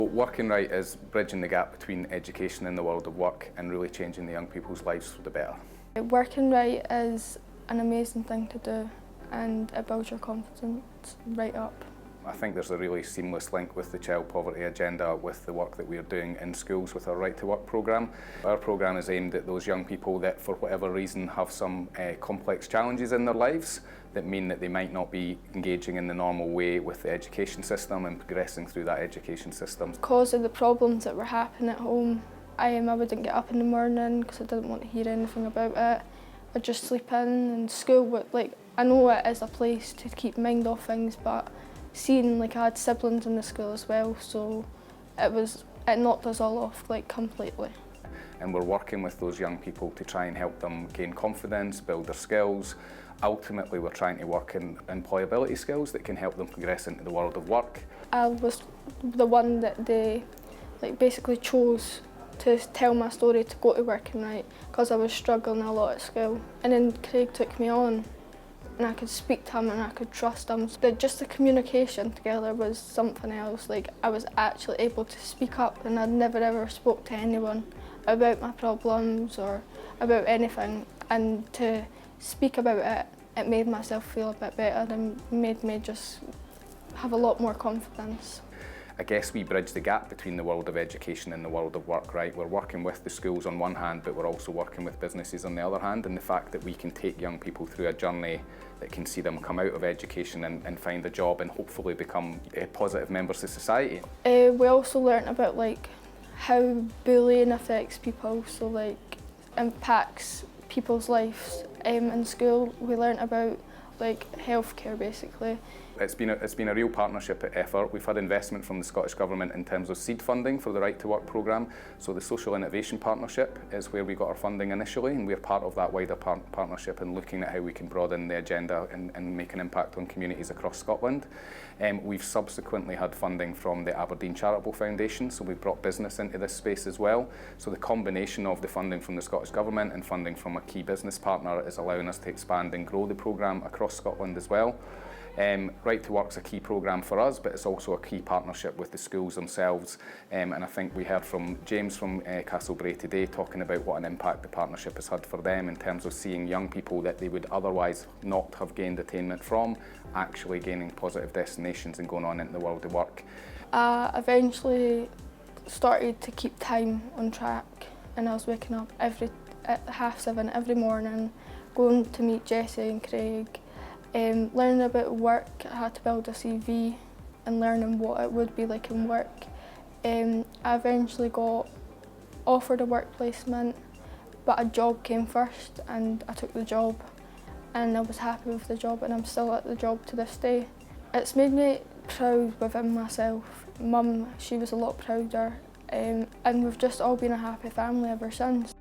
WorkingRite is bridging the gap between education and the world of work and really changing the young people's lives for the better. WorkingRite is an amazing thing to do and it builds your confidence right up. I think there's a really seamless link with the child poverty agenda with the work that we're doing in schools with our Right to Work programme. Our programme is aimed at those young people that for whatever reason have some complex challenges in their lives that mean that they might not be engaging in the normal way with the education system and progressing through that education system. Because of the problems that were happening at home, I wouldn't get up in the morning because I didn't want to hear anything about it. I'd just sleep in and school, I know it is a place to keep mind off things, but seeing I had siblings in the school as well, so it knocked us all off completely. And we're working with those young people to try and help them gain confidence, build their skills. Ultimately, we're trying to work in employability skills that can help them progress into the world of work. I was the one that they basically chose to tell my story to go to WorkingRite because I was struggling a lot at school. And then Craig took me on and I could speak to him and I could trust him. Just the communication together was something else. I was actually able to speak up and I'd never ever spoke to anyone about my problems or about anything, and to speak about it, it made myself feel a bit better and made me just have a lot more confidence. I guess we bridge the gap between the world of education and the world of work, right? We're working with the schools on one hand, but we're also working with businesses on the other hand, and the fact that we can take young people through a journey that can see them come out of education and find a job and hopefully become positive members of society. We also learnt about how bullying affects people, so impacts people's lives. In school we learnt about healthcare basically. It's been a real partnership effort. We've had investment from the Scottish Government in terms of seed funding for the Right to Work programme. So the Social Innovation Partnership is where we got our funding initially, and we're part of that wider partnership and looking at how we can broaden the agenda and make an impact on communities across Scotland. We've subsequently had funding from the Aberdeen Charitable Foundation, so we've brought business into this space as well. So the combination of the funding from the Scottish Government and funding from a key business partner is allowing us to expand and grow the programme across Scotland as well. Right to Work's a key programme for us, but it's also a key partnership with the schools themselves. And I think we heard from James from Castlebrae today talking about what an impact the partnership has had for them in terms of seeing young people that they would otherwise not have gained attainment from actually gaining positive destinations and going on into the world of work. I eventually started to keep time on track, and I was waking up at 7:30 every morning, going to meet Jessie and Craig. Learning about work, I had to build a CV and learning what it would be like in work. I eventually got offered a work placement, but a job came first and I took the job, and I was happy with the job and I'm still at the job to this day. It's made me proud within myself. Mum, she was a lot prouder, and we've just all been a happy family ever since.